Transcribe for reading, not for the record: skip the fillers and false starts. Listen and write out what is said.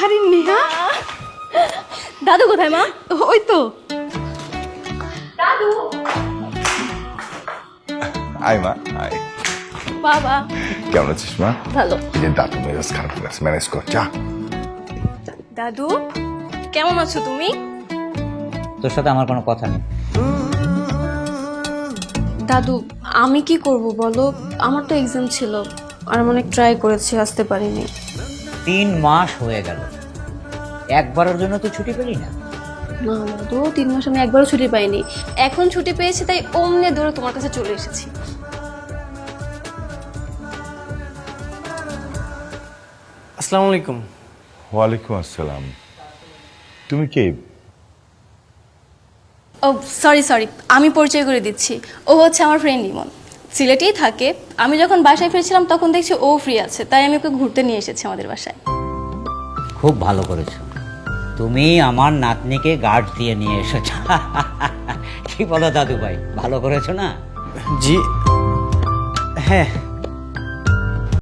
আরে নেহা, দাদু কোথায় মা? ওই তো। দাদু। আয় মা আয়। বাবা। কেমন আছিস মা? ভালো। এই যে দাদু মেজাজ খারাপ করে আছে, ম্যানেজ কর যা। দাদু কেমন আছো তুমি? তোর সাথে আমার কোনো কথা নেই। দাদু আমি কি করব বলো, আমার তো এক্সাম ছিল আর আমি অনেক ট্রাই করেছি, আসতে পারিনি। 3 মাস হয়ে গেল, একবারের জন্য তুই ছুটি পেলি না? না দাদু, 3 মাস আমি একবারও ছুটি পাইনি। এখন ছুটি পেয়েছি তাই অমনে দৌড়ে তোমার কাছে চলে এসেছি। আসসালামু আলাইকুম। ওয়ালাইকুম আসসালাম। তুমি কে? ও সরি সরি, আমি পরিচয় করে দিচ্ছি। ও হচ্ছে আমার ফ্রেন্ড ইমন, সিলেটেই থাকে। আমি যখন বাসায় ফিরছিলাম তখন দেখছি ও ফ্রি আছে, তাই আমি ওকে ঘুরতে নিয়ে এসেছি আমাদের বাসায়। খুব ভালো করেছো, তুমি আমার নাতনিকে গার্ড দিয়ে নিয়ে এসেছ। কি বলো দাদু ভাই, ভালো করেছো না? জি হ্যাঁ,